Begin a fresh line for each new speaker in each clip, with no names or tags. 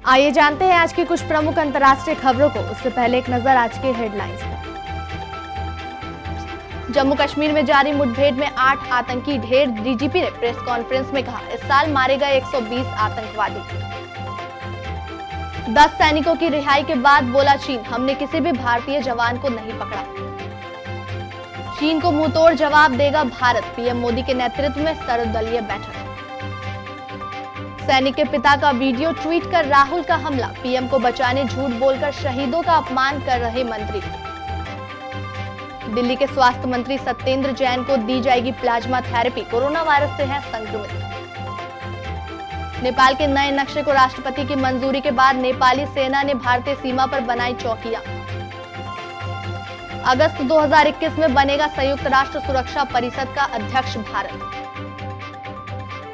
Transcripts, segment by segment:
आइए जानते हैं आज की कुछ प्रमुख अंतर्राष्ट्रीय खबरों को। उससे पहले एक नजर आज के हेडलाइंस पर। जम्मू कश्मीर में जारी मुठभेड़ में 8 आतंकी ढेर। डीजीपी ने प्रेस कॉन्फ्रेंस में कहा, इस साल मारे गए 120 आतंकवादी। 10 सैनिकों की रिहाई के बाद बोला चीन, हमने किसी भी भारतीय जवान को नहीं पकड़ा। चीन को मुंहतोड़ जवाब देगा भारत। पीएम मोदी के नेतृत्व में सर्वदलीय बैठक। सैनिक के पिता का वीडियो ट्वीट कर राहुल का हमला। पीएम को बचाने झूठ बोलकर शहीदों का अपमान कर रहे मंत्री। दिल्ली के स्वास्थ्य मंत्री सत्येंद्र जैन को दी जाएगी प्लाज्मा थेरेपी। कोरोना वायरस से है संक्रमित। नेपाल के नए नक्शे को राष्ट्रपति की मंजूरी के बाद नेपाली सेना ने भारतीय सीमा पर बनाई चौकियां। अगस्त 2021 में बनेगा संयुक्त राष्ट्र सुरक्षा परिषद का अध्यक्ष भारत।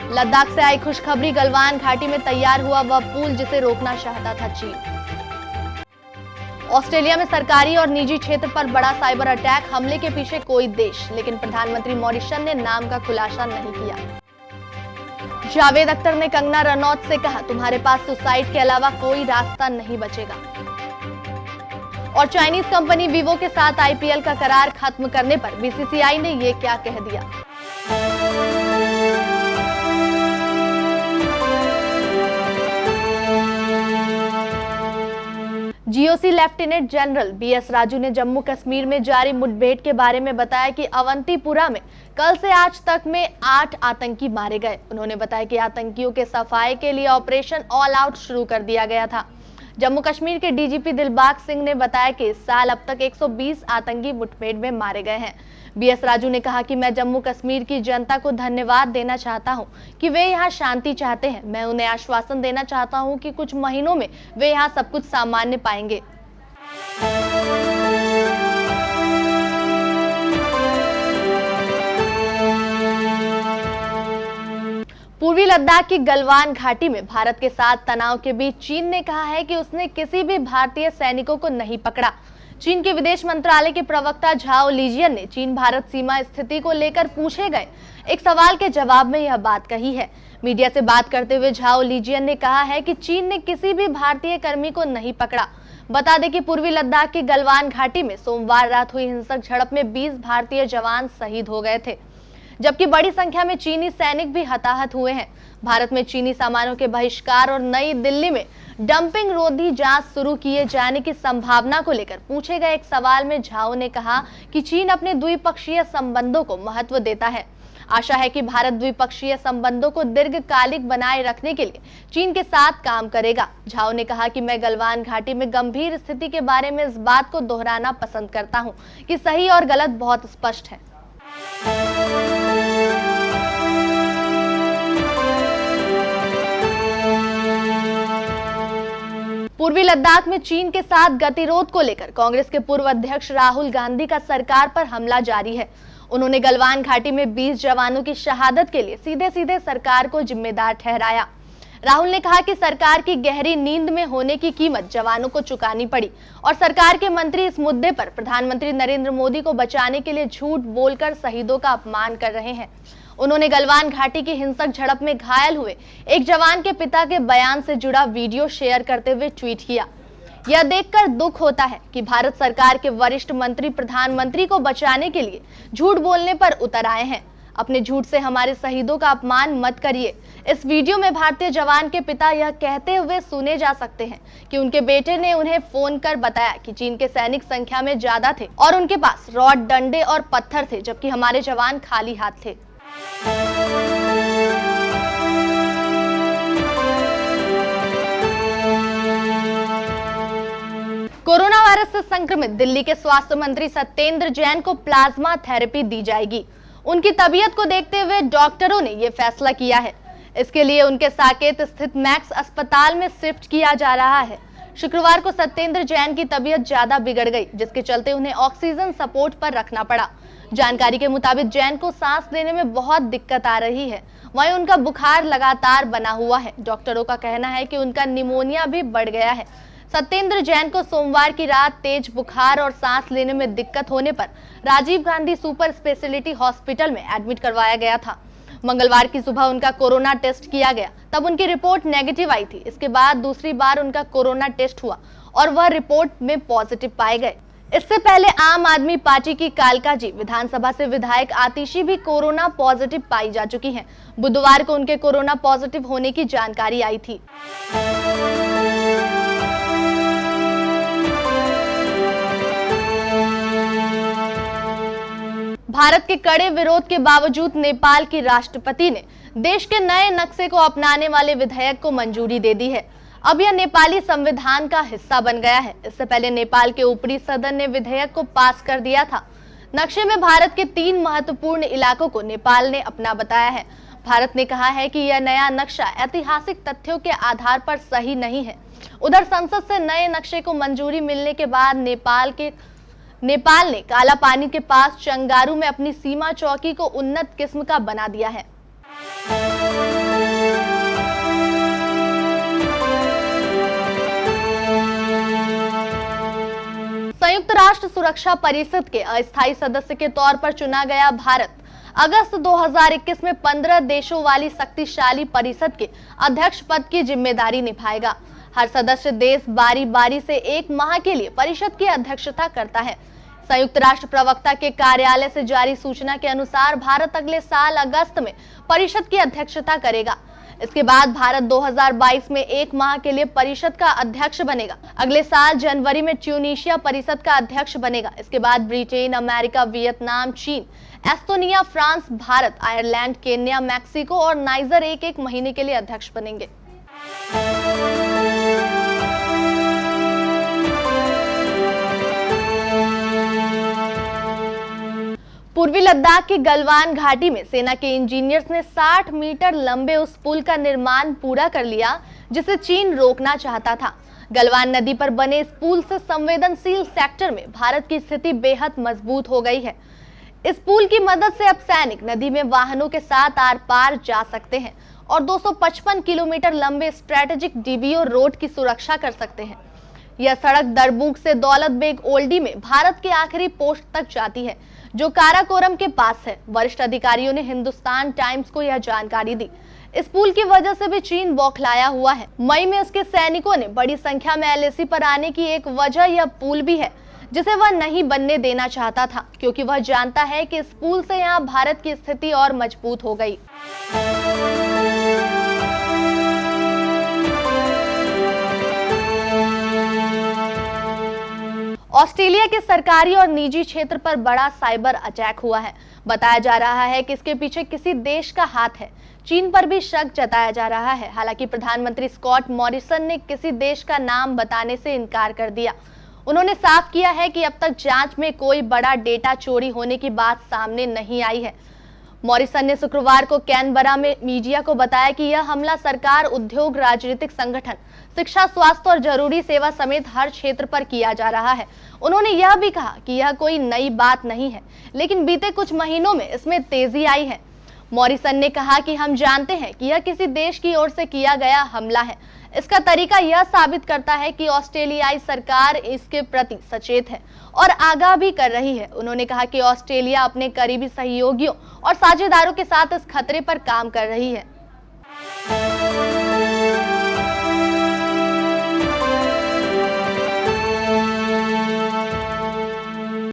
लद्दाख से आई खुशखबरी। गलवान घाटी में तैयार हुआ वह पुल जिसे रोकना चाहता था चीन। ऑस्ट्रेलिया में सरकारी और निजी क्षेत्र पर बड़ा साइबर अटैक। हमले के पीछे कोई देश, लेकिन प्रधानमंत्री मॉरिशस ने नाम का खुलासा नहीं किया। जावेद अख्तर ने कंगना रनौत से कहा, तुम्हारे पास सुसाइड के अलावा कोई रास्ता नहीं बचेगा। और चाइनीज कंपनी वीवो के साथ आईपीएल का करार खत्म करने पर बीसीसीआई ने ये क्या कह दिया। GOC lieutenant general B S ने जम्मू कश्मीर में जारी मुठभेड़ के बारे में बताया कि अवंतीपुरा में कल से आज तक में 8 आतंकी मारे गए। उन्होंने बताया कि आतंकियों के सफाये के लिए ऑपरेशन ऑल आउट शुरू कर दिया गया था। जम्मू कश्मीर के डीजीपी दिलबाग सिंह ने बताया कि इस साल अब तक 120 आतंकी मुठभेड़ में मारे गए हैं। बीएस राजू ने कहा कि मैं जम्मू कश्मीर की जनता को धन्यवाद देना चाहता हूं कि वे यहां शांति चाहते हैं। मैं उन्हें आश्वासन देना चाहता हूं कि कुछ महीनों में वे यहां सब कुछ सामान्य पाएंगे। पूर्वी लद्दाख की गलवान घाटी में भारत के साथ तनाव के बीच चीन ने कहा है कि उसने किसी भी भारतीय सैनिकों को नहीं पकड़ा। चीन के विदेश मंत्रालय के प्रवक्ता झाओ लीजियन ने चीन भारत सीमा स्थिति को लेकर पूछे गए एक सवाल के जवाब में यह बात कही है। मीडिया से बात करते हुए झाओ लीजियन ने कहा है कि चीन ने किसी भी भारतीय कर्मी को नहीं पकड़ा। बता दें कि पूर्वी लद्दाख की गलवान घाटी में सोमवार रात हुई हिंसक झड़प में 20 भारतीय जवान शहीद हो गए थे, जबकि बड़ी संख्या में चीनी सैनिक भी हताहत हुए हैं। भारत में चीनी सामानों के बहिष्कार और नई दिल्ली में डंपिंग रोधी जांच शुरू किए जाने की संभावना को लेकर पूछे गए एक सवाल में झाओ ने कहा कि चीन अपने द्विपक्षीय संबंधों को महत्व देता है। आशा है कि भारत द्विपक्षीय संबंधों को दीर्घकालिक बनाए रखने के लिए चीन के साथ काम करेगा। झाओ ने कहा कि मैं गलवान घाटी में गंभीर स्थिति के बारे में इस बात को दोहराना पसंद करता हूं कि सही और गलत बहुत स्पष्ट है। पूर्वी लद्दाख में चीन के साथ गतिरोध को लेकर कांग्रेस के पूर्व अध्यक्ष राहुल गांधी का सरकार पर हमला जारी है। उन्होंने गलवान घाटी में 20 जवानों की शहादत के लिए सीधे सीधे सरकार को जिम्मेदार ठहराया। राहुल ने कहा कि सरकार की गहरी नींद में होने की कीमत जवानों को चुकानी पड़ी और सरकार के मंत्री इस मुद्दे पर प्रधानमंत्री नरेंद्र मोदी को बचाने के लिए झूठ बोलकर शहीदों का अपमान कर रहे हैं। उन्होंने गलवान घाटी की हिंसक झड़प में घायल हुए एक जवान के पिता के बयान से जुड़ा वीडियो शेयर करते हुए ट्वीट किया, यह देखकर दुख होता है कि भारत सरकार के वरिष्ठ मंत्री प्रधानमंत्री को बचाने के लिए झूठ बोलने पर उतर आए हैं। अपने झूठ से हमारे शहीदों का अपमान मत करिए। इस वीडियो में भारतीय जवान के पिता यह कहते हुए सुने जा सकते हैं कि उनके बेटे ने उन्हें फोन कर बताया कि चीन के सैनिक संख्या में ज्यादा थे और उनके पास रॉड, डंडे और पत्थर थे, जबकि हमारे जवान खाली हाथ थे। कोरोना वायरस से संक्रमित दिल्ली के स्वास्थ्य मंत्री सत्येंद्र जैन को प्लाज्मा थेरेपी दी जाएगी। उनकी तबीयत को देखते हुए डॉक्टरों ने यह फैसला किया है। इसके लिए उनके साकेत स्थित मैक्स अस्पताल में शिफ्ट किया जा रहा है। शुक्रवार को सत्येंद्र जैन की तबीयत ज्यादा बिगड़ गई, जिसके चलते उन्हें ऑक्सीजन सपोर्ट पर रखना पड़ा। जानकारी के मुताबिक जैन को सांस लेने में बहुत दिक्कत आ रही है। वहीं उनका बुखार लगातार बना हुआ है। डॉक्टरों का कहना है कि उनका निमोनिया भी बढ़ गया है। सत्येंद्र जैन को सोमवार की रात तेज बुखार और सांस लेने में दिक्कत होने पर Rajiv Gandhi super speciality hospital में एडमिट करवाया गया था। मंगलवार की सुबह उनका कोरोना टेस्ट किया गया, तब उनकी रिपोर्ट नेगेटिव आई थी। इसके बाद दूसरी बार उनका कोरोना टेस्ट हुआ और वह रिपोर्ट में पॉजिटिव पाए गए। इससे पहले आम आदमी पार्टी की कालकाजी विधानसभा से विधायक आतिशी भी कोरोना पॉजिटिव पाई जा चुकी हैं। बुधवार को उनके कोरोना पॉजिटिव होने की जानकारी आई थी। भारत के कड़े विरोध के बावजूद नेपाल की राष्ट्रपति ने देश के नए नक्शे को अपनाने वाले विधेयक को मंजूरी दे दी है। अब यह नेपाली संविधान का हिस्सा बन गया है। इससे पहले नेपाल के ऊपरी सदन ने विधेयक को पास कर दिया था। नक्शे में भारत के 3 महत्वपूर्ण इलाकों को नेपाल ने अपना बताया है। भारत ने कहा है कि यह नया नक्शा ऐतिहासिक तथ्यों के आधार पर सही नहीं है। उधर संसद से नए नक्शे को मंजूरी मिलने के बाद नेपाल ने काला पानी के पास चंगारू में अपनी सीमा चौकी को उन्नत किस्म का बना दिया है। संयुक्त राष्ट्र सुरक्षा परिषद के अस्थायी सदस्य के तौर पर चुना गया भारत अगस्त 2021 में 15 देशों वाली शक्तिशाली परिषद के अध्यक्ष पद की जिम्मेदारी निभाएगा। हर सदस्य देश बारी बारी से 1 माह के लिए परिषद की अध्यक्षता करता है। संयुक्त राष्ट्र प्रवक्ता के कार्यालय से जारी सूचना के अनुसार भारत अगले साल अगस्त में परिषद की अध्यक्षता करेगा। इसके बाद भारत 2022 में 1 माह के लिए परिषद का अध्यक्ष बनेगा। अगले साल जनवरी में ट्यूनीशिया परिषद का अध्यक्ष बनेगा। इसके बाद ब्रिटेन, अमेरिका, वियतनाम, चीन, Estonia, France, Bharat, Ireland, Kenya, Mexico और नाइजर एक महीने के लिए अध्यक्ष बनेंगे। पूर्वी लद्दाख की गलवान घाटी में सेना के इंजीनियर्स ने 60 मीटर लंबे उस पुल का निर्माण पूरा कर लिया जिसे चीन रोकना चाहता था। गलवान नदी पर बने इस पुल से संवेदनशील सेक्टर में भारत की स्थिति बेहद मजबूत हो गई है। इस पुल की मदद से अब सैनिक नदी में वाहनों के साथ आर पार जा सकते हैं और 255 किलोमीटर लंबे स्ट्रेटेजिक डीबीओ रोड की सुरक्षा कर सकते हैं। यह सड़क दरबुक से दौलत बेग ओल्डी में भारत के आखिरी पोस्ट तक जाती है, जो काराकोरम के पास है। वरिष्ठ अधिकारियों ने हिंदुस्तान टाइम्स को यह जानकारी दी। इस पुल की वजह से भी चीन बौखलाया हुआ है। मई में उसके सैनिकों ने बड़ी संख्या में एलएसी पर आने की एक वजह यह पुल भी है, जिसे वह नहीं बनने देना चाहता था, क्योंकि वह जानता है कि इस पुल से यहाँ भारत की स्थिति और मजबूत हो गई। ऑस्ट्रेलिया के सरकारी और निजी क्षेत्र पर बड़ा साइबर अटैक हुआ है। बताया जा रहा है कि इसके पीछे किसी देश का हाथ है। चीन पर भी शक जताया जा रहा है। हालांकि प्रधानमंत्री स्कॉट मॉरिसन ने किसी देश का नाम बताने से इनकार कर दिया। उन्होंने साफ किया है कि अब तक जांच में कोई बड़ा डेटा चोरी होने की बात सामने नहीं आई है। मॉरिसन ने शुक्रवार को कैनबरा में मीडिया को बताया कि यह हमला सरकार, उद्योग, राजनीतिक संगठन, शिक्षा, स्वास्थ्य और जरूरी सेवा समेत हर क्षेत्र पर किया जा रहा है। उन्होंने यह भी कहा कि यह कोई नई बात नहीं है, लेकिन बीते कुछ महीनों में इसमें तेजी आई है। मॉरिसन ने कहा कि हम जानते हैं कि यह किसी देश की ओर से किया गया हमला है। इसका तरीका यह साबित करता है कि ऑस्ट्रेलियाई सरकार इसके प्रति सचेत है और आगाह भी कर रही है। उन्होंने कहा कि ऑस्ट्रेलिया अपने करीबी सहयोगियों और साझेदारों के साथ इस खतरे पर काम कर रही है।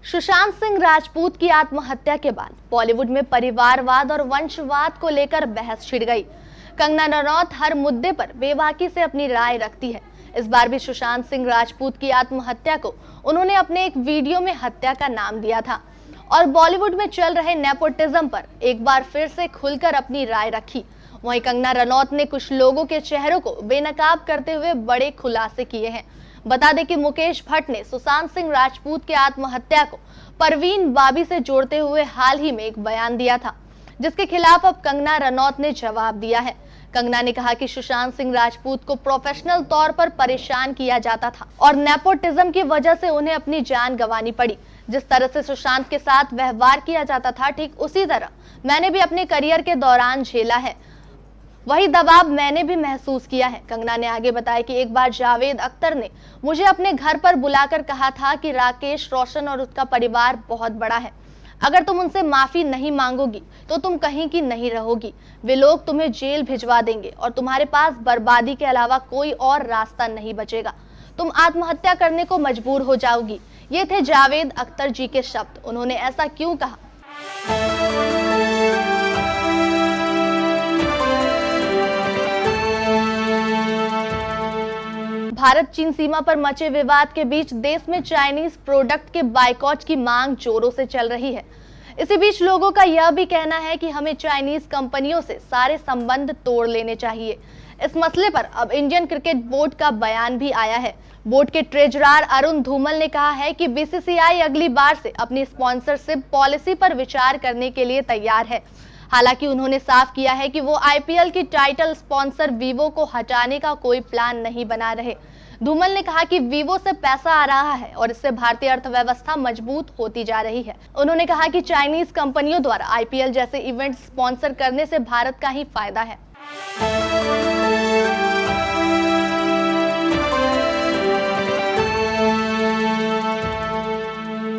सुशांत सिंह राजपूत की आत्महत्या के बाद बॉलीवुड में परिवारवाद और वंशवाद को लेकर बहस छिड़ गई। कंगना रनौत हर मुद्दे पर बेबाकी से अपनी राय रखती है। इस बार भी सुशांत सिंह राजपूत की आत्महत्या को उन्होंने अपने एक वीडियो में हत्या का नाम दिया था और बॉलीवुड में चल रहे नेपोटिज्म पर एक बार फिर से खुलकर अपनी राय रखी। वहीं कंगना रनौत ने कुछ लोगों के चेहरों को बेनकाब करते हुए बड़े खुलासे किए हैं। बता दें कि मुकेश भट्ट ने सुशांत सिंह राजपूत की आत्महत्या को परवीन बाबी से जोड़ते हुए हाल ही में एक बयान दिया था, जिसके खिलाफ अब कंगना रनौत ने जवाब दिया है। कंगना ने कहा कि सुशांत सिंह राजपूत को प्रोफेशनल तौर पर परेशान किया जाता था और नेपोटिज्म की वजह से उन्हें अपनी जान गंवानी पड़ी। जिस तरह से सुशांत के साथ व्यवहार किया जाता था, ठीक उसी तरह मैंने भी अपने करियर के दौरान झेला है। वही दबाव मैंने भी महसूस किया है। कंगना ने आगे बताया कि एक बार जावेद अख्तर ने मुझे अपने घर पर बुलाकर कहा था कि राकेश रोशन और उसका परिवार बहुत बड़ा है। अगर तुम उनसे माफी नहीं मांगोगी तो तुम कहीं की नहीं रहोगी। वे लोग तुम्हें जेल भिजवा देंगे और तुम्हारे पास बर्बादी के अलावा कोई और रास्ता नहीं बचेगा। तुम आत्महत्या करने को मजबूर हो जाओगी। ये थे जावेद अख्तर जी के शब्द। उन्होंने ऐसा क्यों कहा? भारत चीन सीमा पर मचे विवाद के बीच देश में चाइनीज प्रोडक्ट के बायकॉट की मांग जोरों से चल रही है। इसी बीच लोगों का यह भी कहना है कि हमें चाइनीज कंपनियों से सारे संबंध तोड़ लेने चाहिए। इस मसले पर अब इंडियन क्रिकेट बोर्ड का बयान भी आया है। बोर्ड के ट्रेजरर अरुण धूमल ने कहा है कि बीसीसीआई अगली बार से अपनी स्पॉन्सरशिप पॉलिसी पर विचार करने के लिए तैयार है। हालांकि उन्होंने साफ किया है कि वो आईपीएल की टाइटल स्पॉन्सर वीवो को हटाने का कोई प्लान नहीं बना रहे। धूमल ने कहा कि वीवो से पैसा आ रहा है और इससे भारतीय अर्थव्यवस्था मजबूत होती जा रही है। उन्होंने कहा कि चाइनीज कंपनियों द्वारा आईपीएल जैसे इवेंट स्पॉन्सर करने से भारत का ही फायदा है।